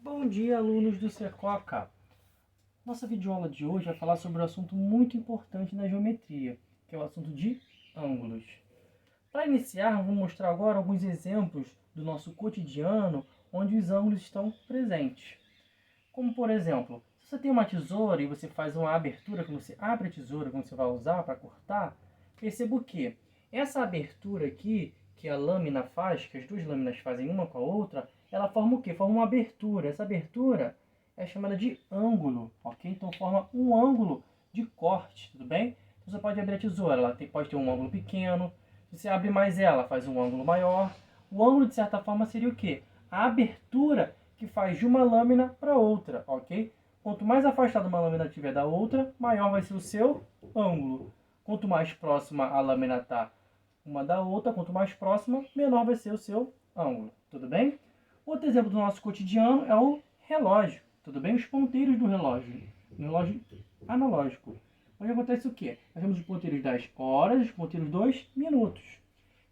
Bom dia, alunos do Secoca! Nossa videoaula de hoje vai falar sobre um assunto muito importante na geometria, que é o assunto de ângulos. Para iniciar, vou mostrar agora alguns exemplos do nosso cotidiano onde os ângulos estão presentes. Como, por exemplo, se você tem uma tesoura e você faz uma abertura, quando você abre a tesoura, quando você vai usar para cortar, perceba o quê? Essa abertura aqui, que a lâmina faz, que as duas lâminas fazem uma com a outra, ela forma o quê? Forma uma abertura. Essa abertura é chamada de ângulo, ok? Então forma um ângulo de corte, tudo bem? Então, você pode abrir a tesoura, ela pode ter um ângulo pequeno. Se você abre mais ela, faz um ângulo maior. O ângulo, de certa forma, seria o quê? A abertura que faz de uma lâmina para outra, ok? Quanto mais afastada uma lâmina estiver da outra, maior vai ser o seu ângulo. Quanto mais próxima a lâmina está uma da outra, quanto mais próxima, menor vai ser o seu ângulo, tudo bem? Outro exemplo do nosso cotidiano é o relógio, tudo bem? Os ponteiros do relógio, um relógio analógico. Onde acontece o quê? Nós temos os ponteiros das horas, os ponteiros dos minutos.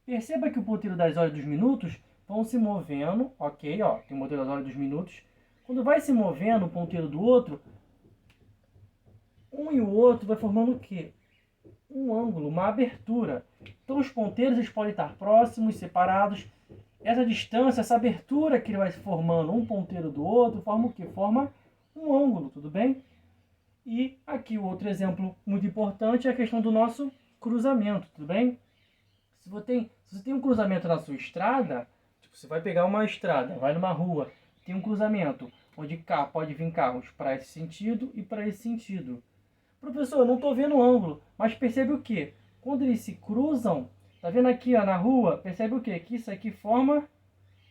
Perceba que o ponteiro das horas e dos minutos vão se movendo, ok? Ó, tem o ponteiro das horas e dos minutos. Quando vai se movendo o ponteiro do outro, um e o outro vai formando o quê? Um ângulo, uma abertura. Então os ponteiros eles podem estar próximos, separados. Essa distância, essa abertura que ele vai formando um ponteiro do outro, forma o quê? Forma um ângulo, tudo bem? E aqui o outro exemplo muito importante é a questão do nosso cruzamento, tudo bem? Se você tem um cruzamento na sua estrada, tipo, você vai pegar uma estrada, vai numa rua, tem um cruzamento, onde pode vir carros para esse sentido e para esse sentido. Professor, eu não estou vendo o ângulo, mas percebe o quê? Quando eles se cruzam, tá vendo aqui ó, na rua, percebe o quê? Que isso aqui forma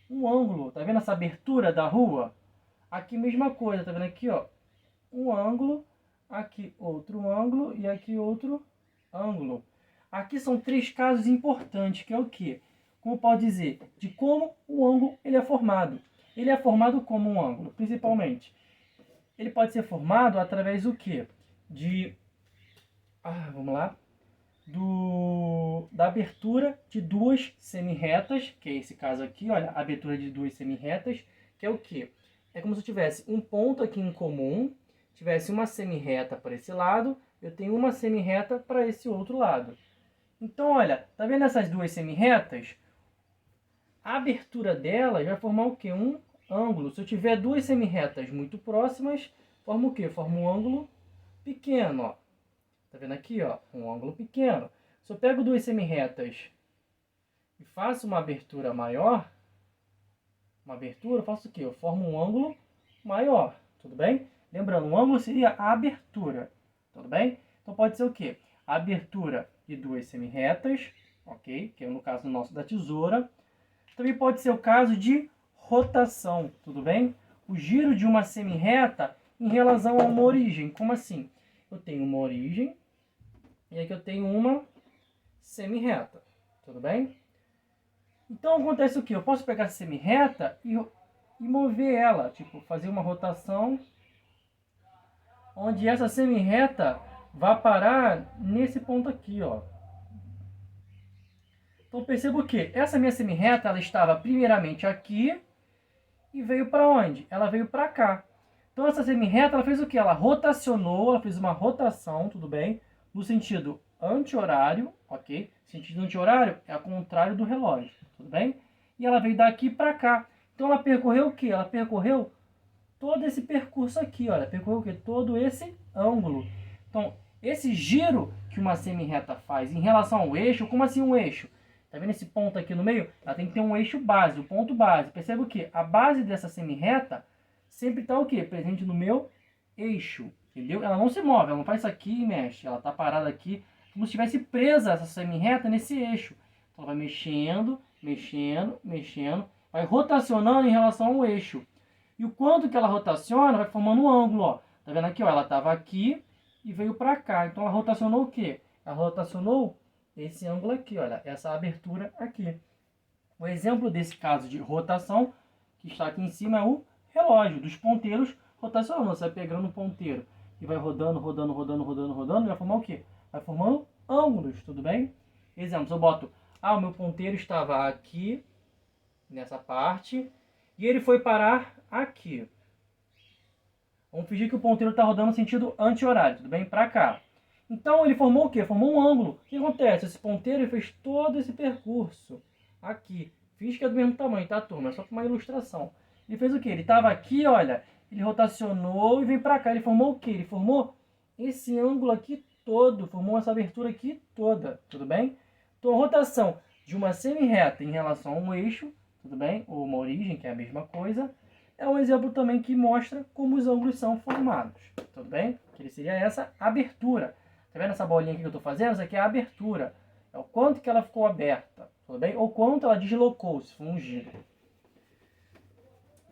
um ângulo. Tá vendo essa abertura da rua? Aqui mesma coisa, tá vendo aqui ó? Um ângulo, aqui outro ângulo e aqui outro ângulo. Aqui são três casos importantes, que é o quê? Como pode dizer? De como o ângulo ele é formado. Ele é formado como um ângulo, principalmente. Ele pode ser formado através do quê? Vamos lá. Da abertura de duas semi-retas, que é esse caso aqui, olha, a abertura de duas semi-retas, que é o quê? É como se eu tivesse um ponto aqui em comum, tivesse uma semi-reta para esse lado, eu tenho uma semi-reta para esse outro lado. Então, olha, tá vendo essas duas semi-retas? A abertura delas vai formar o quê? Um ângulo. Se eu tiver duas semi-retas muito próximas, forma o quê? Forma um ângulo pequeno, ó. Tá vendo aqui, ó? Um ângulo pequeno. Se eu pego duas semi-retas e faço uma abertura maior, eu faço o quê? Eu formo um ângulo maior, tudo bem? Lembrando, um ângulo seria a abertura, tudo bem? Então pode ser o quê? A abertura de duas semi-retas, ok? Que é no caso nosso da tesoura. Também pode ser o caso de rotação, tudo bem? O giro de uma semi-reta em relação a uma origem. Como assim? Eu tenho uma origem e aqui eu tenho uma semi-reta, tudo bem? Então acontece o que? Eu posso pegar a semi-reta e mover ela, tipo, fazer uma rotação onde essa semi-reta vai parar nesse ponto aqui, ó. Então perceba o que? Essa minha semi-reta, ela estava primeiramente aqui e veio para onde? Ela veio para cá. Então essa semi-reta, ela fez o que? Ela rotacionou, ela fez uma rotação, tudo bem? No sentido anti-horário, ok? Sentido anti-horário é ao contrário do relógio, tudo bem? E ela veio daqui para cá. Então ela percorreu o que? Ela percorreu todo esse percurso aqui, olha. Percorreu o que? Todo esse ângulo. Então, esse giro que uma semi-reta faz em relação ao eixo, como assim um eixo? Tá vendo esse ponto aqui no meio? Ela tem que ter um eixo base, o ponto base. Percebe o que? A base dessa semi-reta sempre está o quê? Presente no meu eixo, entendeu? Ela não se move, ela não faz isso aqui e mexe. Ela está parada aqui, como se estivesse presa essa semi-reta nesse eixo. Então ela vai mexendo, mexendo, mexendo, vai rotacionando em relação ao eixo. E o quanto que ela rotaciona vai formando um ângulo, ó. Tá vendo aqui, ó? Ela estava aqui e veio para cá. Então ela rotacionou o quê? Ela rotacionou esse ângulo aqui, olha, essa abertura aqui. O exemplo desse caso de rotação, que está aqui em cima, é o relógio dos ponteiros rotacionando. Você vai pegando um ponteiro e vai rodando, rodando, rodando, rodando, rodando, e vai formar o quê? Vai formando ângulos, tudo bem? Exemplo, se eu boto, o meu ponteiro estava aqui, nessa parte, e ele foi parar aqui. Vamos fingir que o ponteiro está rodando no sentido anti-horário, tudo bem? Para cá. Então ele formou o quê? Formou um ângulo. O que acontece? Esse ponteiro fez todo esse percurso aqui. Fiz que é do mesmo tamanho, tá, turma? É só para uma ilustração. Ele fez o quê? Ele estava aqui, olha. Ele rotacionou e veio para cá. Ele formou o quê? Ele formou esse ângulo aqui todo. Formou essa abertura aqui toda. Tudo bem? Então a rotação de uma semi-reta em relação a um eixo, tudo bem? Ou uma origem, que é a mesma coisa. É um exemplo também que mostra como os ângulos são formados. Tudo bem? Que seria essa abertura. Tá vendo essa bolinha aqui que eu estou fazendo? Essa aqui é a abertura. É o quanto que ela ficou aberta. Tudo bem? Ou quanto ela deslocou, se for um giro.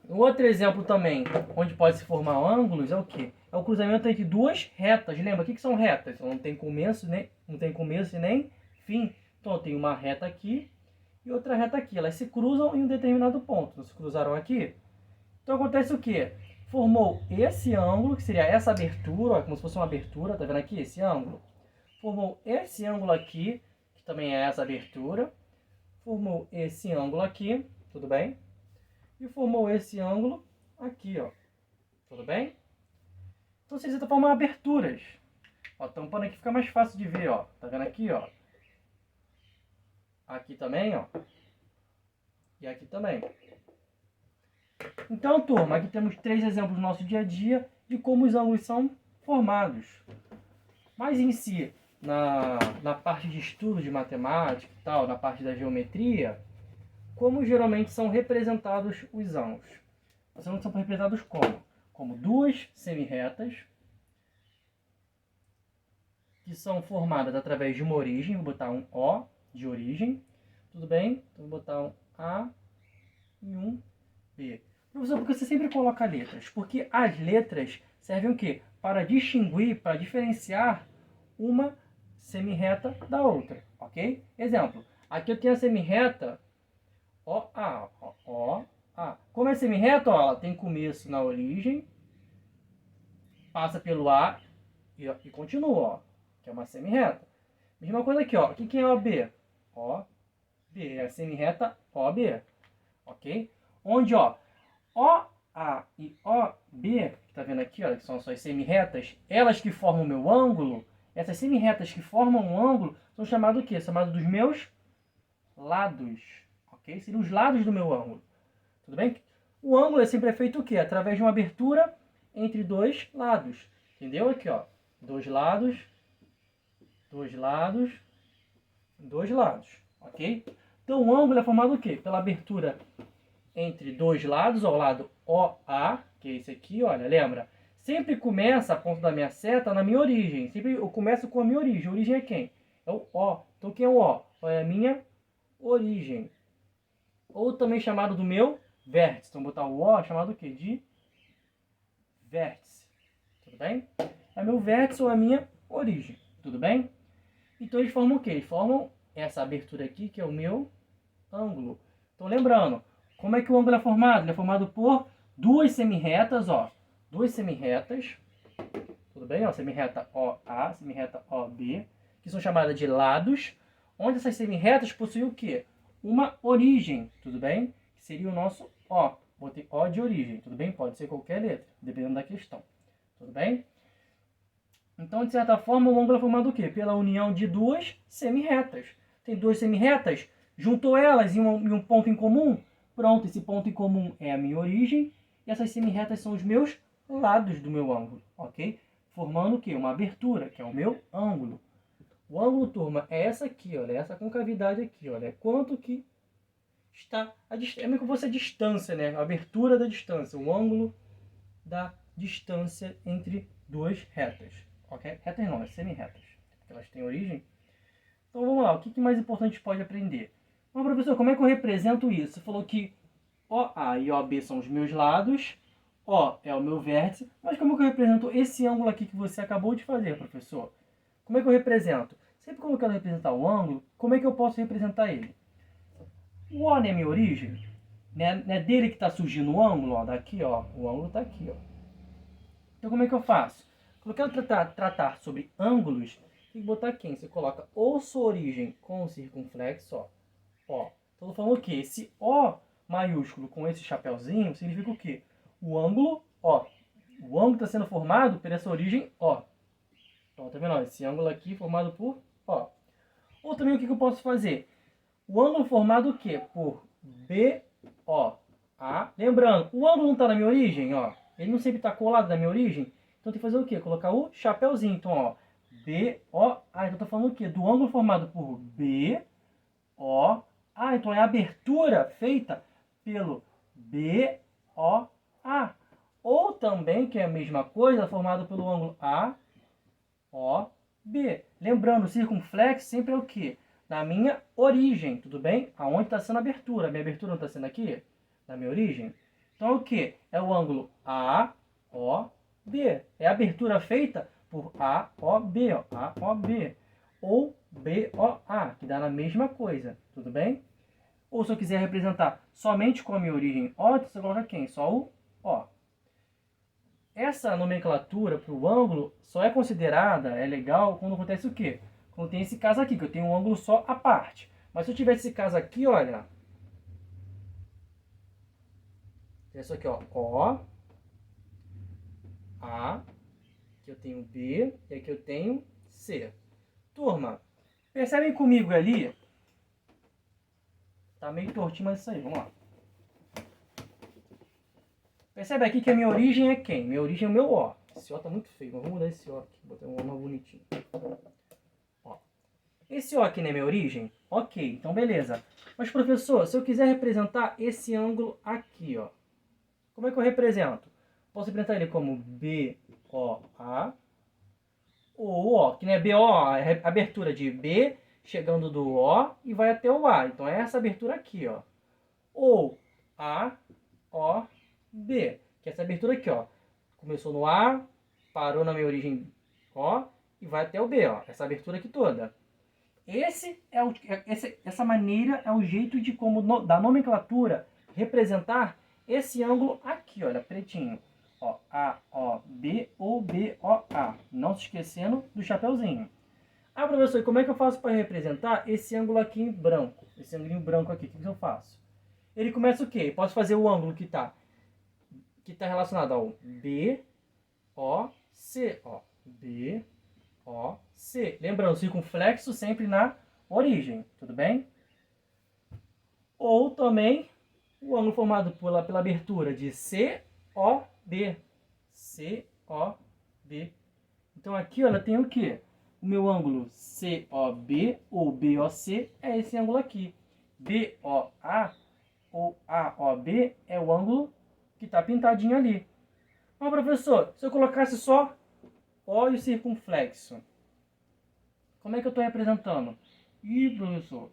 Um outro exemplo também, onde pode se formar ângulos, é o quê? É o cruzamento entre duas retas. Lembra, o que são retas? Não tem começo, e nem fim. Então eu tenho uma reta aqui e outra reta aqui. Elas se cruzam em um determinado ponto. Não se cruzaram aqui? Então acontece o quê? Formou esse ângulo, que seria essa abertura, ó, como se fosse uma abertura, tá vendo aqui? Esse ângulo. Formou esse ângulo aqui, que também é essa abertura. Formou esse ângulo aqui, tudo bem? E formou esse ângulo aqui, ó. Tudo bem? Então vocês estão formando aberturas. Ó, tampando aqui fica mais fácil de ver, ó. Tá vendo aqui, ó? Aqui também, ó. E aqui também. Então, turma, aqui temos 3 exemplos do nosso dia a dia de como os ângulos são formados. Mas em si, na parte de estudo de matemática e tal, na parte da geometria, como geralmente são representados os ângulos? Os ângulos são representados como? Como duas semi-retas que são formadas através de uma origem. Vou botar um O de origem, tudo bem? Então vou botar um A e um B. Professor, por que você sempre coloca letras? Porque as letras servem o quê? Para distinguir, para diferenciar uma semi-reta da outra, ok? Exemplo, aqui eu tenho a semi-reta OA, OA. Como é semi-reta, ela tem começo na origem, passa pelo A e continua, ó, que é uma semi-reta. Mesma coisa aqui, ó. Aqui quem é OB? OB, é a semi-reta OB, ok? Onde, ó, OA e OB, que tá vendo aqui, ó, que são as suas semi-retas, elas que formam o meu ângulo, essas semi-retas que formam um ângulo, são chamadas o quê? Chamados dos meus lados, ok? Seriam os lados do meu ângulo, tudo bem? O ângulo é sempre feito o quê? Através de uma abertura entre dois lados, entendeu? Aqui, ó, dois lados, ok? Então o ângulo é formado o quê? Pela abertura entre dois lados, ao lado OA, que é esse aqui, olha, lembra? Sempre começa a ponta da minha seta na minha origem. Sempre eu começo com a minha origem. A origem é quem? É o O. Então quem é o O? É a minha origem. Ou também chamado do meu vértice. Então botar o O chamado o quê? De vértice. Tudo bem? É meu vértice ou a minha origem. Tudo bem? Então eles formam o quê? Eles formam essa abertura aqui, que é o meu ângulo. Então lembrando, como é que o ângulo é formado? Ele é formado por duas semi-retas, ó. Duas semi-retas, tudo bem? Ó, semi-reta OA, semi-reta OB, que são chamadas de lados, onde essas semi-retas possuem o quê? Uma origem, tudo bem? Que seria o nosso O. Botei O de origem, tudo bem? Pode ser qualquer letra, dependendo da questão, tudo bem? Então, de certa forma, o ângulo é formado o quê? Pela união de duas semi-retas. Tem duas semi-retas, juntou elas em um ponto em comum. Pronto, esse ponto em comum é a minha origem. E essas semi-retas são os meus lados do meu ângulo, ok? Formando o quê? Uma abertura, que é o meu ângulo. O ângulo, turma, é essa aqui, olha. É essa concavidade aqui, olha. É quanto que está a distância. É meio que fosse a distância, né? A abertura da distância. O ângulo da distância entre duas retas. Ok? Retas não, é semi-retas. Porque elas têm origem. Então vamos lá, o que mais importante pode aprender? Mas professor, como é que eu represento isso? Você falou que OA e OB são os meus lados, O é o meu vértice, mas como é que eu represento esse ângulo aqui que você acabou de fazer, professor? Como é que eu represento? Sempre quando eu quero representar o ângulo, como é que eu posso representar ele? O O não é minha origem? Não é dele que está surgindo o ângulo? Ó, daqui, ó, o ângulo está aqui. Ó. Então como é que eu faço? Quando eu quero tratar sobre ângulos, tem que botar quem? Você coloca ou sua origem com o circunflexo, ó. Ó. Então eu falando o quê? Esse O maiúsculo com esse chapéuzinho significa o quê? O ângulo, ó, O ângulo está sendo formado por essa origem O. Então, tá vendo? Esse ângulo aqui formado por O. Ou também o que eu posso fazer? O ângulo formado o quê? Por BO. Lembrando, o ângulo não está na minha origem, ó. Ele não sempre está colado na minha origem. Então tem que fazer o quê? Colocar o chapéuzinho. Então, ó, BO. Então eu tô falando o quê? Do ângulo formado por BO. Então é a abertura feita pelo BOA. Ou também, que é a mesma coisa, formado pelo ângulo AOB. Lembrando, o circunflexo sempre é o quê? Na minha origem, tudo bem? Aonde está sendo a abertura? A minha abertura não está sendo aqui? Na minha origem? Então é o quê? É o ângulo AOB. É a abertura feita por AOB, ó, AOB. Ou BOA, que dá na mesma coisa, tudo bem? Ou se eu quiser representar somente com a minha origem O, você coloca quem? Só o O. Essa nomenclatura para o ângulo só é considerada, é legal, quando acontece o quê? Quando tem esse caso aqui, que eu tenho um ângulo só à parte. Mas se eu tivesse esse caso aqui, olha. Isso aqui, ó. O, A, aqui eu tenho B e aqui eu tenho C. Turma, percebem comigo ali? Tá meio tortinho, mas isso aí, vamos lá. Percebe aqui que a minha origem é quem? Minha origem é o meu O. Esse O tá muito feio, mas vamos mudar esse O aqui. Botar um O mais bonitinho. Ó. Esse O aqui não é minha origem? Ok, então beleza. Mas professor, se eu quiser representar esse ângulo aqui, ó. Como é que eu represento? Posso representar ele como BOA. Ou O, que não é BO, é a abertura de B, chegando do O e vai até o A. Então é essa abertura aqui, ó. Ou AOB, que é essa abertura aqui, ó. Começou no A, parou na minha origem O e vai até o B, ó. Essa abertura aqui toda. Essa maneira é o jeito de como da nomenclatura representar esse ângulo aqui, olha, pretinho. Ó, AOB ou BOA. Não se esquecendo do chapeuzinho. Professor, e como é que eu faço para representar esse ângulo aqui em branco? Esse ângulo branco aqui, o que eu faço? Ele começa o quê? Posso fazer o ângulo que tá relacionado ao BOC, ó. BOC. Lembrando, circunflexo sempre na origem, tudo bem? Ou também o ângulo formado pela abertura de COB. COB. Então aqui, olha, tem o quê? O meu ângulo COB ou BOC é esse ângulo aqui. BOA ou AOB é o ângulo que está pintadinho ali. Mas, professor, se eu colocasse só O e o circunflexo, como é que eu estou representando? Professor,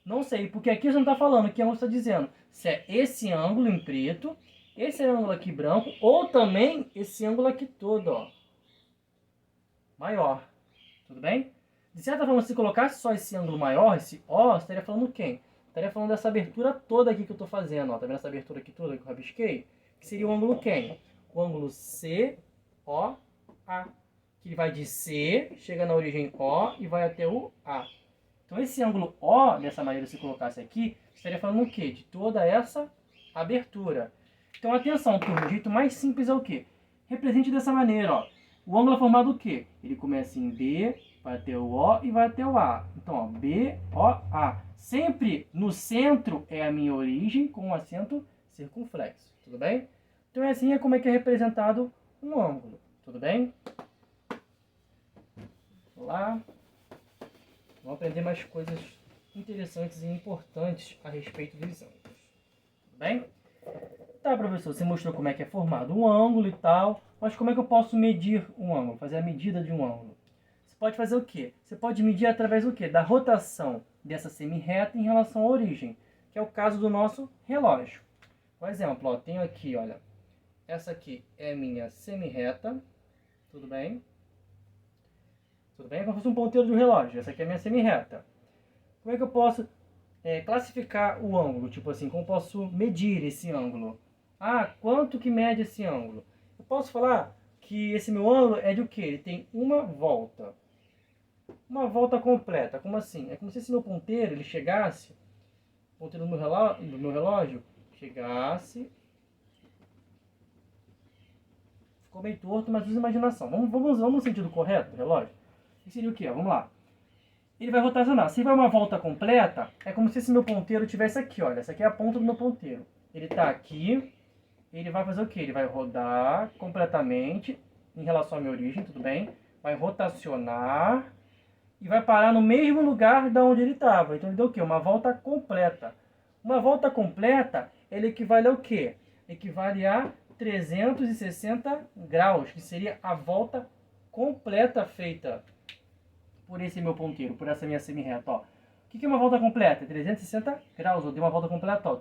não sei, porque aqui você não está falando, que ângulo está dizendo. Se é esse ângulo em preto, esse ângulo aqui branco, ou também esse ângulo aqui todo, ó, maior. Tudo bem? De certa forma, se colocasse só esse ângulo maior, esse O, você estaria falando quem? Estaria falando dessa abertura toda aqui que eu estou fazendo, ó. Tá vendo essa abertura aqui toda que eu rabisquei? Que seria o ângulo quem? O ângulo COA. Que ele vai de C, chega na origem O e vai até o A. Então esse ângulo O, dessa maneira, se colocasse aqui, estaria falando o quê? De toda essa abertura. Então atenção, turma, o jeito mais simples é o quê? Represente dessa maneira, ó. O ângulo é formado o quê? Ele começa em B, vai até o O e vai até o A. Então, ó, B, O, A. Sempre no centro é a minha origem com um acento circunflexo. Tudo bem? Então, assim é como é que é representado um ângulo. Tudo bem? Vamos lá. Vamos aprender mais coisas interessantes e importantes a respeito dos ângulos. Tudo bem? Tá, professor, você mostrou como é que é formado um ângulo e tal, mas como é que eu posso medir um ângulo, fazer a medida de um ângulo? Você pode fazer o quê? Você pode medir através do quê? Da rotação dessa semirreta em relação à origem, que é o caso do nosso relógio. Por exemplo, ó, tenho aqui, olha, essa aqui é minha semirreta, tudo bem? Tudo bem? É como se fosse um ponteiro de um relógio, essa aqui é a minha semirreta. Como é que eu posso classificar o ângulo? Tipo assim, como eu posso medir esse ângulo? Quanto que mede esse ângulo? Eu posso falar que esse meu ângulo é de o quê? Ele tem uma volta. Uma volta completa. Como assim? É como se esse meu ponteiro, ele chegasse, o ponteiro do meu relógio, chegasse, Ficou meio torto, mas usa imaginação. Vamos no sentido correto do relógio? E seria o quê? Vamos lá. Ele vai rotacionar. Se vai uma volta completa, é como se esse meu ponteiro estivesse aqui, olha. Essa aqui é a ponta do meu ponteiro. Ele está aqui. Ele vai fazer o quê? Ele vai rodar completamente em relação à minha origem, tudo bem? Vai rotacionar e vai parar no mesmo lugar da onde ele estava. Então ele deu o quê? Uma volta completa. Uma volta completa, ele equivale ao quê? Equivale a 360 graus, que seria a volta completa feita por esse meu ponteiro, por essa minha semi-reta, ó. O que é uma volta completa? 360 graus, eu dei uma volta completa, ó.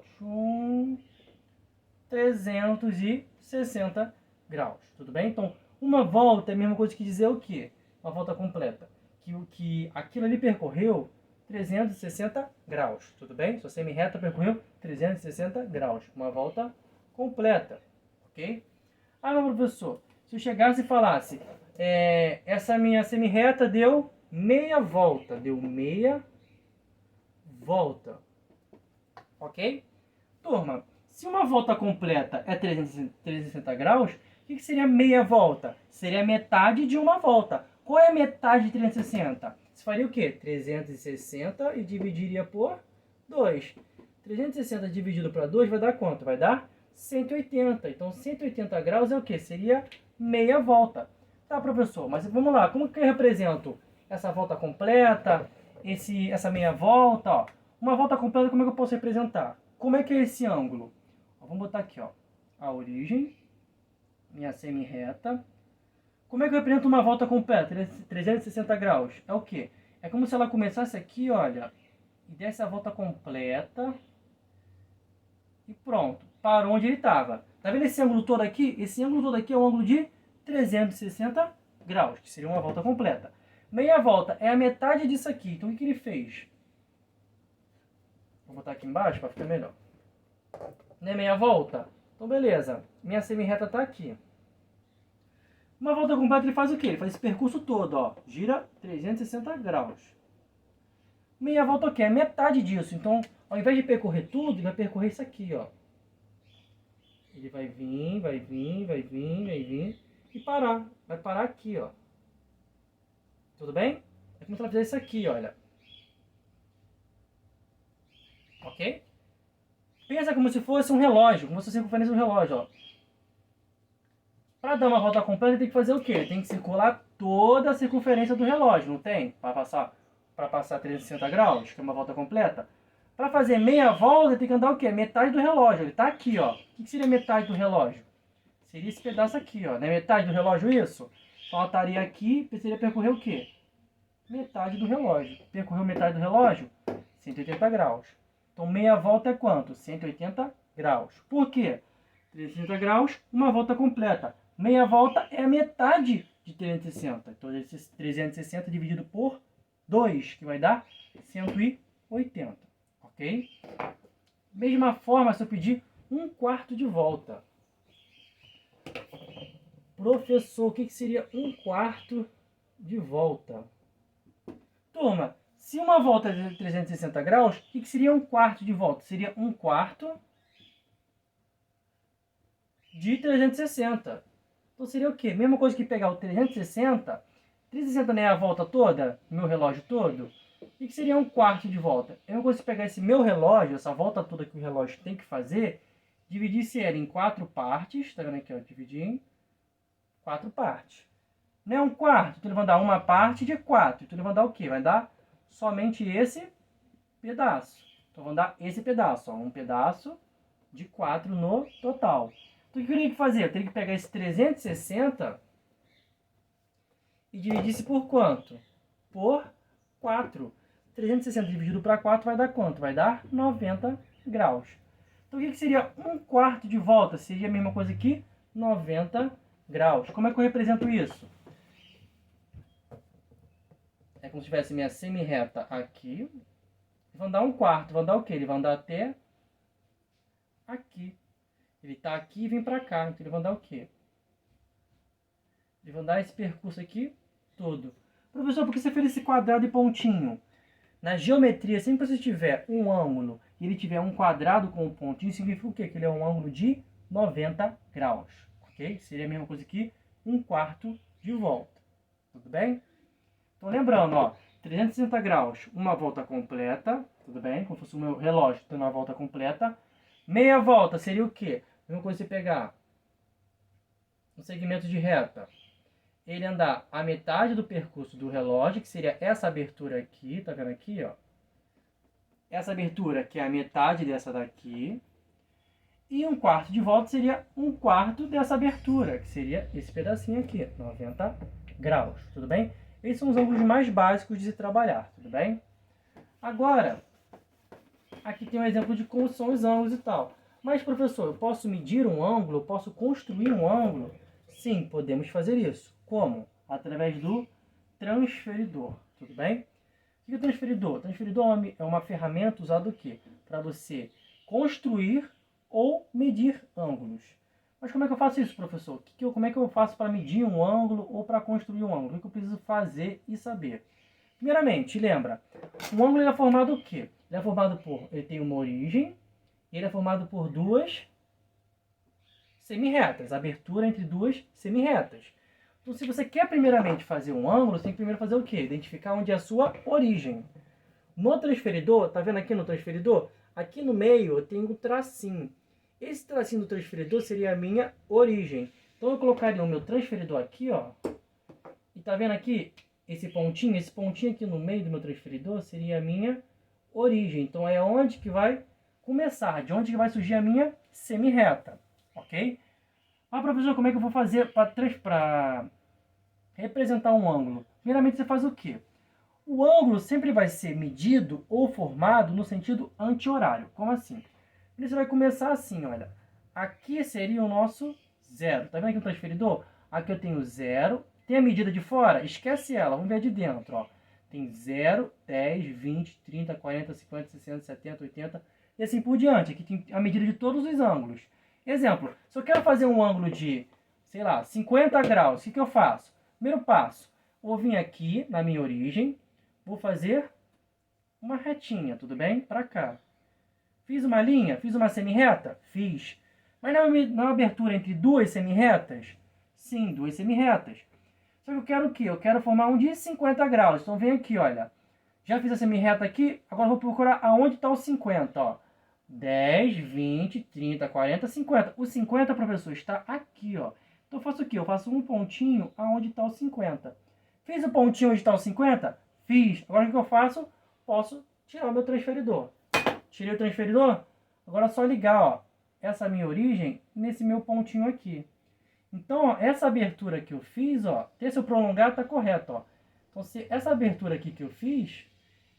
360 graus, tudo bem? Então, uma volta é a mesma coisa que dizer o quê? Uma volta completa. Que aquilo ali percorreu 360 graus, tudo bem? Sua semi-reta percorreu 360 graus, uma volta completa, ok? Ah, meu professor, se eu chegasse e falasse, essa minha semi-reta deu meia volta, ok? Turma, se uma volta completa é 360 graus, o que seria meia volta? Seria metade de uma volta. Qual é a metade de 360? Você faria o quê? 360 e dividiria por 2. 360 dividido por 2 vai dar quanto? Vai dar 180. Então, 180 graus é o quê? Seria meia volta. Tá, professor, mas vamos lá. Como que eu represento essa volta completa, essa meia volta? Ó. Uma volta completa, como é que eu posso representar? Como é que é esse ângulo? Ó, vamos botar aqui, ó, a origem, minha semi-reta. Como é que eu represento uma volta completa, 360 graus? É o quê? É como se ela começasse aqui, olha, e desse a volta completa. E pronto, parou onde ele estava. Tá vendo esse ângulo todo aqui? Esse ângulo todo aqui é um ângulo de 360 graus, que seria uma volta completa. Meia volta é a metade disso aqui. Então o que ele fez? Vou botar aqui embaixo para ficar melhor. Não é meia volta? Então beleza, minha semi-reta está aqui. Uma volta completa ele faz o quê? Ele faz esse percurso todo, ó. Gira 360 graus. Meia volta o quê? É metade disso. Então, ao invés de percorrer tudo, ele vai percorrer isso aqui, ó. Ele vai vir e parar. Vai parar aqui, ó. Tudo bem? É como se ela fizesse isso aqui, olha. Ok? Pensa como se fosse um relógio, como se fosse a circunferência de um relógio, ó. Para dar uma volta completa, tem que fazer o quê? Tem que circular toda a circunferência do relógio, não tem? Para passar 360 graus, que é uma volta completa. Para fazer meia volta, tem que andar o quê? Metade do relógio. Ele está aqui, ó. O que seria metade do relógio? Seria esse pedaço aqui, ó. Não é metade do relógio isso? Faltaria aqui, precisaria percorrer o quê? Metade do relógio. Percorreu metade do relógio? 180 graus. Então, meia volta é quanto? 180 graus. Por quê? 360 graus, uma volta completa. Meia volta é a metade de 360. Então, esse 360 dividido por 2, que vai dar 180. Ok? Mesma forma, se eu pedir 1/4 de volta. Professor, o que seria 1/4 de volta? Turma, se uma volta é de 360 graus, o que seria 1/4 de volta? Seria 1/4 de 360. Então seria o quê? Mesma coisa que pegar o 360. 360 não é a volta toda? Meu relógio todo? O que seria 1/4 de volta? É a mesma coisa que pegar esse meu relógio, essa volta toda que o relógio tem que fazer, dividir ela em 4 partes. Tá vendo aqui, ó? Dividir em 4 partes. Não é 1/4, então ele vai dar uma parte de 4. Então ele vai dar o quê? Vai dar somente esse pedaço. Então vamos dar esse pedaço, ó, um pedaço de 4 no total. Então o que eu teria que fazer? Eu teria que pegar esse 360 e dividir por quanto? Por 4. 360 dividido para 4 vai dar quanto? Vai dar 90 graus. Então o que seria 1/4 de volta? Seria a mesma coisa que 90 graus. Como é que eu represento isso? É como se tivesse minha semi-reta aqui. Vão dar 1/4. Vão dar o quê? Ele vai andar até aqui. Ele está aqui e vem para cá. Então ele vai andar o quê? Ele vai andar esse percurso aqui todo. Professor, por que você fez esse quadrado e pontinho? Na geometria, sempre que você tiver um ângulo e ele tiver um quadrado com um pontinho, significa o quê? Que ele é um ângulo de 90 graus. Ok? Seria a mesma coisa que 1/4 de volta. Tudo bem? Então, lembrando, ó, 360 graus, uma volta completa, tudo bem? Como se fosse o meu relógio dando uma volta completa. Meia volta seria o quê? Mesma coisa você pegar um segmento de reta, ele andar a metade do percurso do relógio, que seria essa abertura aqui, tá vendo aqui, ó? Essa abertura que é a metade dessa daqui. E 1/4 de volta seria 1/4 dessa abertura, que seria esse pedacinho aqui, 90 graus, tudo bem? Esses são os ângulos mais básicos de se trabalhar, tudo bem? Agora, aqui tem um exemplo de como são os ângulos e tal. Mas, professor, eu posso medir um ângulo? Eu posso construir um ângulo? Sim, podemos fazer isso. Como? Através do transferidor, tudo bem? O que é o transferidor? O transferidor é uma ferramenta usada o quê? Para você construir ou medir ângulos. Mas como é que eu faço isso, professor? Como é que eu faço para medir um ângulo ou para construir um ângulo? O que eu preciso fazer e saber? Primeiramente, lembra, um ângulo é formado o quê? Ele é formado por, ele tem uma origem, e ele é formado por duas semi-retas, abertura entre duas semi-retas. Então, se você quer primeiramente fazer um ângulo, você tem que primeiro fazer o quê? Identificar onde é a sua origem. No transferidor, tá vendo aqui no transferidor? Aqui no meio eu tenho um tracinho. Esse tracinho do transferidor seria a minha origem. Então eu colocaria o meu transferidor aqui, ó. E tá vendo aqui esse pontinho? Esse pontinho aqui no meio do meu transferidor seria a minha origem. Então é onde que vai começar, de onde que vai surgir a minha semi-reta, ok? Ah, professor, como é que eu vou fazer para representar um ângulo? Primeiramente você faz o quê? O ângulo sempre vai ser medido ou formado no sentido anti-horário. Como assim? Ele vai começar assim, olha. Aqui seria o nosso zero. Tá vendo aqui no transferidor? Aqui eu tenho zero. Tem a medida de fora? Esquece ela. Vamos ver a de dentro, ó. Tem 0, 10, 20, 30, 40, 50, 60, 70, 80 e assim por diante. Aqui tem a medida de todos os ângulos. Exemplo, se eu quero fazer um ângulo de, sei lá, 50 graus, o que eu faço? Primeiro passo, vou vir aqui na minha origem, vou fazer uma retinha, tudo bem? Para cá. Fiz uma linha? Fiz uma semi-reta? Fiz. Mas na abertura entre duas semi-retas? Sim, duas semi-retas. Só que eu quero o quê? Eu quero formar um de 50 graus. Então vem aqui, olha. Já fiz a semi-reta aqui, agora eu vou procurar aonde está o 50, ó. 10, 20, 30, 40, 50. O 50, professor, está aqui, ó. Então eu faço o quê? Eu faço um pontinho aonde está o 50. Fiz o pontinho onde está o 50? Fiz. Agora o que eu faço? Posso tirar o meu transferidor. Tirei o transferidor, agora é só ligar, ó, essa minha origem nesse meu pontinho aqui. Então, ó, essa abertura que eu fiz, ó, se eu prolongar, tá correto, ó. Então, se essa abertura aqui que eu fiz,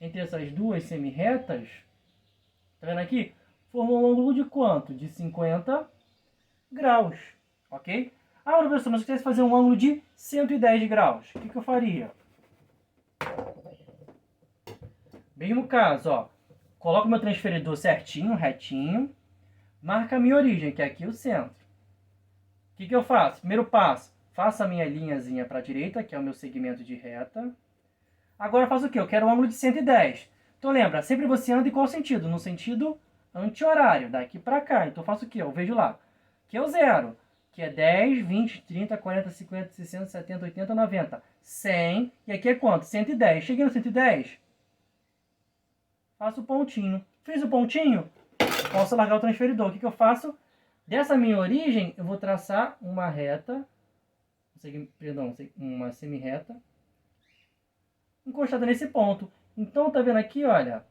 entre essas duas semi-retas, tá vendo aqui? Formou um ângulo de quanto? De 50 graus, ok? Ah, professor, mas se eu quisesse fazer um ângulo de 110 graus, o que eu faria? Mesmo caso, ó. Coloco meu transferidor certinho, retinho. Marca a minha origem, que é aqui o centro. O que eu faço? Primeiro passo, faço a minha linhazinha para a direita, que é o meu segmento de reta. Agora eu faço o quê? Eu quero um ângulo de 110. Então lembra, sempre você anda em qual sentido? No sentido anti-horário, daqui para cá. Então eu faço o quê? Eu vejo lá, que é o zero, que é 10, 20, 30, 40, 50, 60, 70, 80, 90, 100. E aqui é quanto? 110. Cheguei no 110. Faço o pontinho. Fiz o pontinho, posso largar o transferidor. O que eu faço? Dessa minha origem, eu vou traçar uma reta, perdão, uma semi-reta, encostada nesse ponto. Então, tá vendo aqui, olha,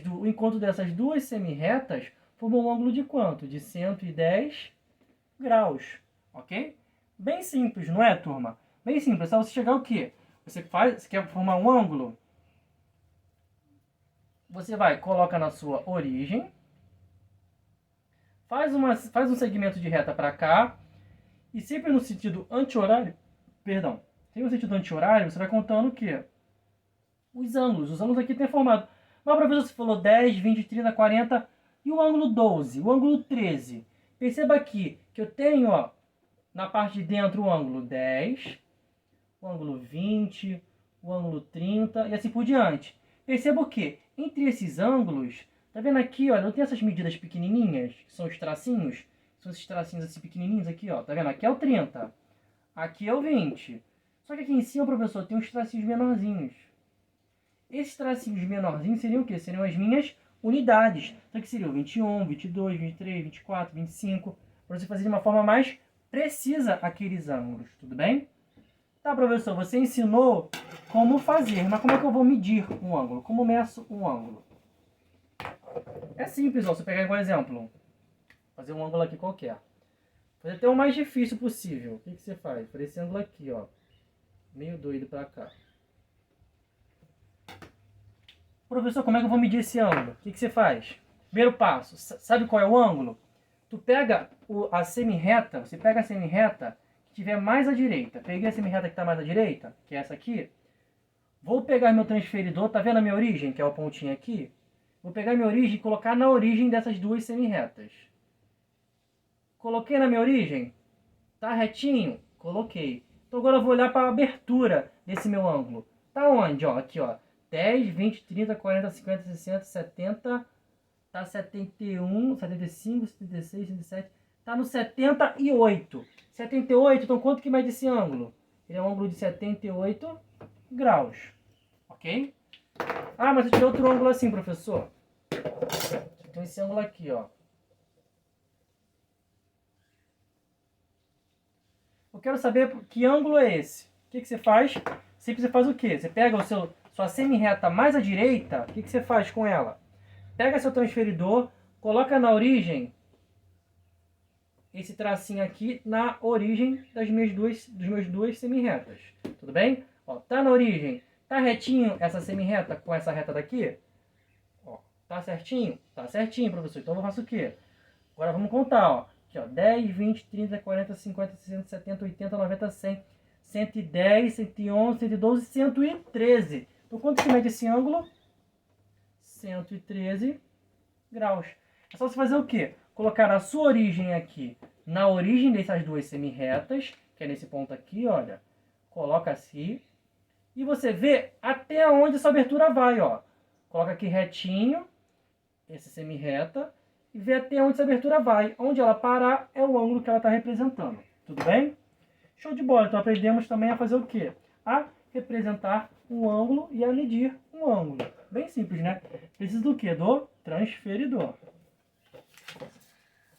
o encontro dessas duas semi-retas formou um ângulo de quanto? De 110 graus, ok? Bem simples, não é, turma? Bem simples, é só você chegar o quê? Você quer formar um ângulo? Você coloca na sua origem, faz um segmento de reta para cá, e sempre no sentido anti-horário, perdão, sempre no sentido anti-horário, você vai contando o quê? Os ângulos aqui tem formado. Mas, professor, você falou 10, 20, 30, 40, e o ângulo 12, o ângulo 13. Perceba aqui que eu tenho, ó, na parte de dentro o ângulo 10, o ângulo 20, o ângulo 30 e assim por diante. Perceba o que? Entre esses ângulos, tá vendo aqui, olha, não tem essas medidas pequenininhas, que são os tracinhos, são esses tracinhos assim pequenininhos aqui, ó. Tá vendo? Aqui é o 30. Aqui é o 20. Só que aqui em cima, professor, tem uns tracinhos menorzinhos. Esses tracinhos menorzinhos seriam o quê? Seriam as minhas unidades. Então aqui seria o 21, 22, 23, 24, 25. Para você fazer de uma forma mais precisa aqueles ângulos. Tudo bem? Tá, professor, você ensinou como fazer. Mas como é que eu vou medir um ângulo? Como meço um ângulo? É simples, ó. Se eu pegar igual exemplo, fazer um ângulo aqui qualquer. Fazer até o mais difícil possível. O que você faz? Por esse ângulo aqui, ó. Meio doido pra cá. Professor, como é que eu vou medir esse ângulo? O que você faz? Primeiro passo. Sabe qual é o ângulo? Tu pega a semi-reta. Você pega a semi-reta que tiver mais à direita. Peguei a semi-reta que está mais à direita, que é essa aqui. Vou pegar meu transferidor. Tá vendo a minha origem, que é o pontinho aqui? Vou pegar a minha origem e colocar na origem dessas duas semi-retas. Coloquei na minha origem? Tá retinho? Coloquei. Então agora eu vou olhar para a abertura desse meu ângulo. Tá onde? Ó, aqui, ó. 10, 20, 30, 40, 50, 60, 70. Tá 71, 75, 76, 77. Tá no 78. 78, então quanto que mede esse ângulo? Ele é um ângulo de 78 graus. Ok? Ah, mas eu tirei outro ângulo assim, professor. Então esse ângulo aqui, ó. Eu quero saber que ângulo é esse. O que você faz? Sempre você faz o quê? Você pega sua semi-reta mais à direita. O que você faz com ela? Pega seu transferidor, coloca na origem esse tracinho aqui na origem dos meus duas semi-retas. Tudo bem? Ó, tá na origem. Tá retinho essa semi-reta com essa reta daqui? Ó, tá certinho? Tá certinho, professor. Então eu faço o quê? Agora vamos contar, ó. Aqui, ó, 10, 20, 30, 40, 50, 60, 70, 80, 90, 100, 110, 111, 112, 113. Então, quanto que mede esse ângulo? 113 graus. É só você fazer o quê? Colocar a sua origem aqui na origem dessas duas semi-retas, que é nesse ponto aqui, olha. Coloca assim. E você vê até onde essa abertura vai, ó. Coloca aqui retinho, essa semi-reta. E ver até onde essa abertura vai. Onde ela parar é o ângulo que ela está representando. Tudo bem? Show de bola. Então aprendemos também a fazer o quê? A representar um ângulo e a medir um ângulo. Bem simples, né? Precisa do quê? Do transferidor.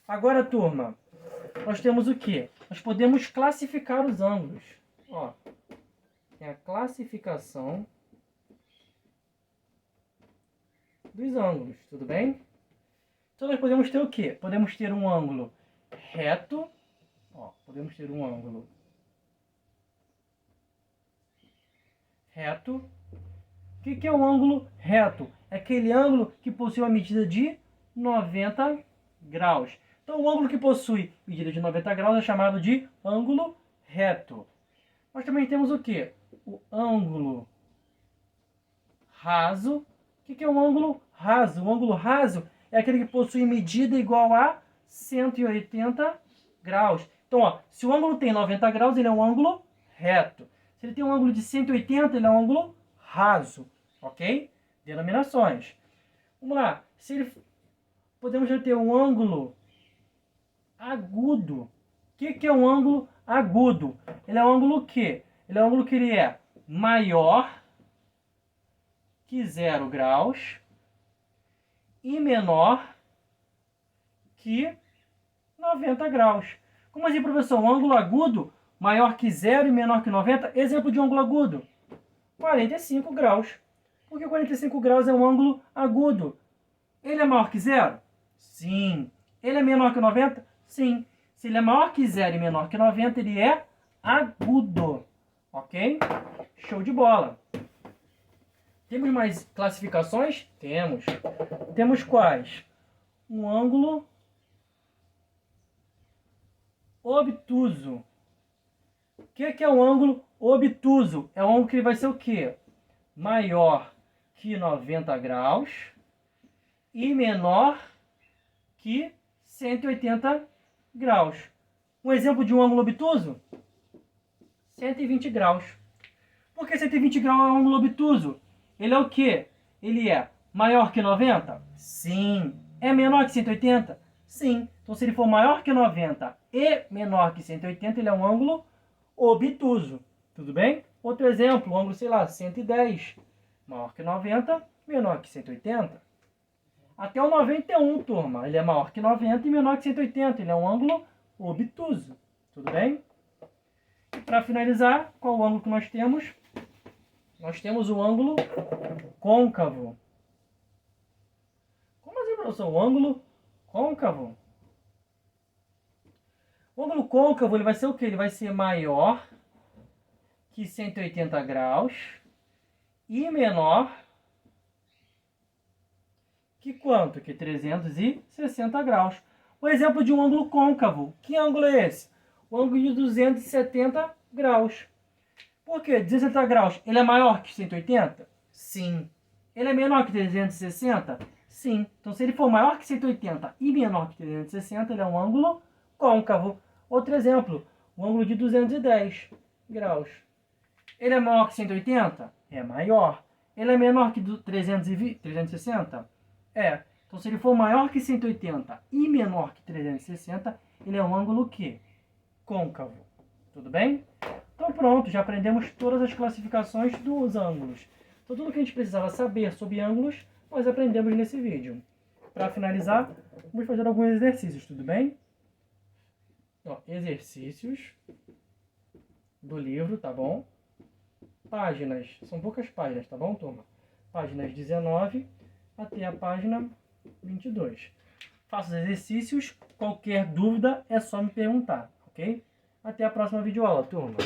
Agora, turma, nós temos o quê? Nós podemos classificar os ângulos. Ó, tem a classificação dos ângulos. Tudo bem? Então nós podemos ter o quê? Podemos ter um ângulo reto. Ó, podemos ter um ângulo reto. O que é um ângulo reto? É aquele ângulo que possui uma medida de 90 graus. Então o ângulo que possui medida de 90 graus é chamado de ângulo reto. Nós também temos o quê? O ângulo raso. O que é um ângulo raso? O ângulo raso é aquele que possui medida igual a 180 graus. Então, ó, se o ângulo tem 90 graus, ele é um ângulo reto. Se ele tem um ângulo de 180, ele é um ângulo raso. Ok? Denominações. Vamos lá. Podemos ter um ângulo agudo. O que é um ângulo agudo? Ele é um ângulo que? Ele é um ângulo que ele é maior que 0 graus e menor que 90 graus. Como assim, professor? Um ângulo agudo maior que 0 e menor que 90? Exemplo de um ângulo agudo. 45 graus. Por que 45 graus é um ângulo agudo? Ele é maior que 0? Sim. Ele é menor que 90? Sim. Se ele é maior que 0 e menor que 90, ele é agudo. Ok? Show de bola. Temos mais classificações? Temos. Temos quais? Um ângulo obtuso. O que é um ângulo obtuso? É um ângulo que vai ser o quê? Maior que 90 graus e menor que 180 graus. Um exemplo de um ângulo obtuso? 120 graus. Por que 120 graus é um ângulo obtuso? Ele é o quê? Ele é maior que 90? Sim. É menor que 180? Sim. Então, se ele for maior que 90 e menor que 180, ele é um ângulo obtuso. Tudo bem? Outro exemplo, o ângulo, sei lá, 110. Maior que 90, menor que 180. Até o 91, turma. Ele é maior que 90 e menor que 180. Ele é um ângulo obtuso. Tudo bem? E para finalizar, qual o ângulo que nós temos? Nós temos o ângulo côncavo. Como assim, professor? O ângulo côncavo. O ângulo côncavo ele vai ser o quê? Ele vai ser maior que 180 graus e menor que quanto? Que 360 graus. O exemplo de um ângulo côncavo. Que ângulo é esse? O ângulo de 270 graus. Por quê? 270 graus, ele é maior que 180? Sim. Ele é menor que 360? Sim. Então, se ele for maior que 180 e menor que 360, ele é um ângulo côncavo. Outro exemplo, o ângulo de 210 graus. Ele é maior que 180? É maior. Ele é menor que 360? É. Então, se ele for maior que 180 e menor que 360, ele é um ângulo que? Côncavo. Tudo bem? Então pronto, já aprendemos todas as classificações dos ângulos. Então tudo que a gente precisava saber sobre ângulos, nós aprendemos nesse vídeo. Para finalizar, vamos fazer alguns exercícios, tudo bem? Ó, exercícios do livro, tá bom? Páginas, são poucas páginas, tá bom, turma? Páginas 19 até a página 22. Faça os exercícios, qualquer dúvida é só me perguntar, ok? Até a próxima videoaula, turma.